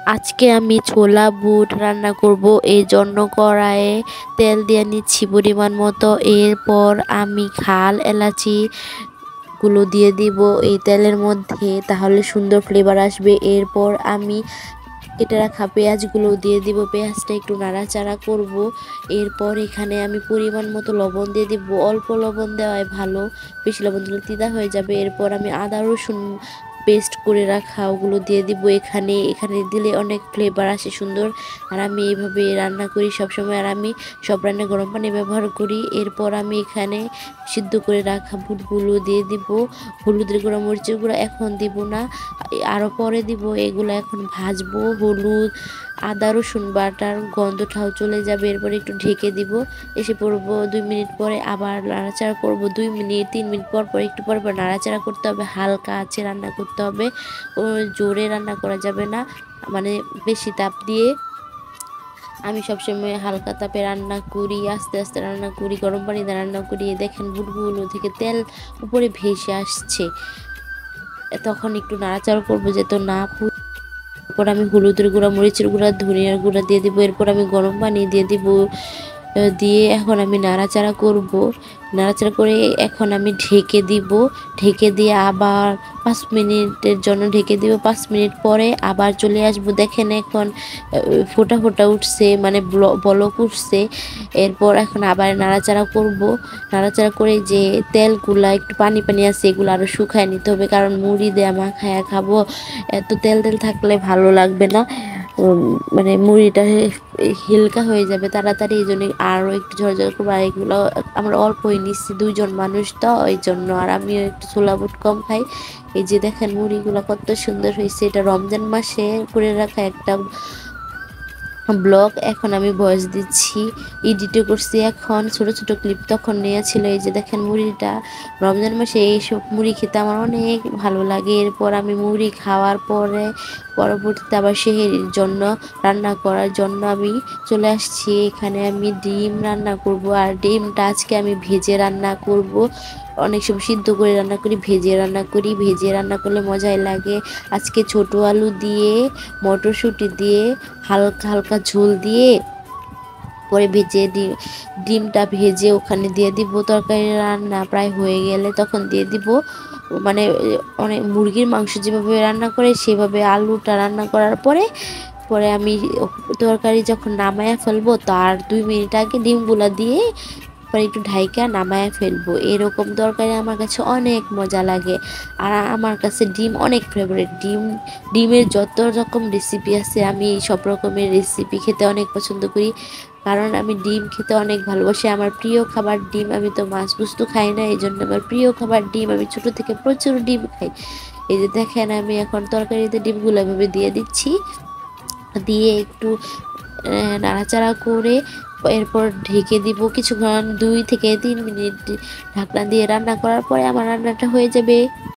আজকে আমি ছোলা বুট রান্না করব, এই জন্য কড়াইয়ে তেল দিয়ে নিচ্ছি পরিমাণ মতো। এরপর আমি খাল এলাচি গুলো দিয়ে দিব এই তেলের মধ্যে, তাহলে সুন্দর ফ্লেভার আসবে। এরপর আমি কেটে রাখা পেঁয়াজগুলো দিয়ে দিব, পেঁয়াজটা একটু নাড়াচাড়া করব। এরপর এখানে আমি পরিমাণ মতো লবণ দিয়ে দিব, অল্প লবণ দেওয়াই ভালো, বেশি লবণ দিলে তিতা হয়ে যাবে। এরপর আমি আদা রসুন পেস্ট করে রাখা ওগুলো দিয়ে দিব এখানে। এখানে দিলে অনেক ফ্লেভার আসে সুন্দর। আর আমি এইভাবে রান্না করি সবসময়, আর আমি সব রান্নায় গরম পানি ব্যবহার করি। এরপর আমি এখানে সিদ্ধ করে রাখা বুটগুলো দিয়ে দিব। হলুদের গুঁড়া মরিচের গুঁড়া এখন দিব না, আরও পরে দিব। এগুলো এখন ভাজবো। হলুদ আদা রসুন বাটার গন্ধটাও চলে যাবে। এরপরে একটু ঢেকে দিব, এসে পড়বো 2 মিনিট পরে। আবার নাড়াচাড়া করব 2 মিনিট 3 মিনিট পর পর একটু পর পর নাড়াচাড়া করতে হবে। হালকা আছে রান্না করতে হবে, ও জোরে রান্না করা যাবে না, মানে বেশি তাপ দিয়ে। আমি সবসময় হালকা তাপে রান্না করি, আস্তে আস্তে রান্না করি, গরম পানিতে রান্না করি। দেখেন বুটগুলো থেকে তেল উপরে ভেসে আসছে, তখন একটু নাড়াচাড়া করবো যেহেতু না। এরপর আমি হলুদের গুঁড়া মরিচের গুঁড়া ধনিয়ার গুঁড়া দিয়ে দিব। এরপর আমি গরম পানি দিয়ে দিব, দিয়ে এখন আমি নাড়াচাড়া করব। নাড়াচাড়া করে এখন আমি ঢেকে দিব। ঢেকে দিয়ে আবার 5 মিনিটের জন্য ঢেকে দিব। 5 মিনিট পরে আবার চলে আসব। দেখেন এখন ফোটা ফোটা উঠছে, মানে বলক উঠছে। এরপর এখন আবার নাড়াচাড়া করব। নাড়াচাড়া করে যে তেলগুলা একটু পানি পানি আছে এগুলো আরও শুকায় নিতে হবে, কারণ মুড়ি দিয়ে মাখায়া খাবো, এত তেল তেল থাকলে ভালো লাগবে না। মানে মুড়িটা হালকা হয়ে যাবে তাড়াতাড়ি, এই জন্য আরও একটু ঝরঝর করবো। আর এগুলো আমরা অল্পই নিচ্ছি, 2 জন মানুষ তো এই জন্য। আর আমিও একটু ছোলা বুট কম খাই। এই যে দেখেন মুড়িগুলো কত সুন্দর হয়েছে। এটা রমজান মাসে করে রাখা একটা ব্লগ, এখন আমি ভয়েস দিচ্ছি, এডিটও করছি এখন, ছোট ছোট ক্লিপ তখন নেওয়া ছিল। এই যে দেখেন মুড়িটা, রমজান মাসে এইসব মুড়ি খেতে আমার অনেক ভালো লাগে। এরপর আমি মুড়ি খাওয়ার পরে পরবর্তীতে আবার সেহরির জন্য রান্না করার জন্য আমি চলে আসছি। এখানে আমি ডিম রান্না করব, আর ডিমটা আজকে আমি ভেজে রান্না করব। অনেক সময় সিদ্ধ করে রান্না করি, ভেজে রান্না করি, ভেজে রান্না করলে মজাই লাগে। আজকে ছোট আলু দিয়ে মটরশুঁটি দিয়ে হালকা হালকা ঝোল দিয়ে পরে ভেজে ডিমটা ভেজে ওখানে দিয়ে দিব। তরকারি রান্না প্রায় হয়ে গেলে তখন দিয়ে দিব, মানে অনেক মুরগির মাংস যেভাবে রান্না করে সেভাবে আলুটা রান্না করার পরে পরে আমি তরকারি যখন নামায়া ফেলবো তার 2 মিনিট আগে ডিমগুলা দিয়ে পরে একটু ঢাইকা নামায়া ফেলবো। এরকম তরকারি আমার কাছে অনেক মজা লাগে। আর আমার কাছে ডিম অনেক ফেভারিট। ডিমের যত রকম রেসিপি আছে আমি সব রকমের রেসিপি খেতে অনেক পছন্দ করি, কারণ আমি ডিম খেতে অনেক ভালোবাসি। আমার প্রিয় খাবার ডিম। আমি তো মাছ বস্তু খাই না, এই জন্য আমার প্রিয় খাবার ডিম। আমি ছোট থেকে প্রচুর ডিম খাই। এই যে দেখেন আমি এখন তরকারিতে ডিমগুলো এভাবে দিয়ে দিচ্ছি, দিয়ে একটু নাড়াচাড়া করে এরপর ঢেকে দিব কিছুক্ষণ, 2 থেকে 3 মিনিট ঢাকনা দিয়ে রান্না করার পরে আমার রান্নাটা হয়ে যাবে।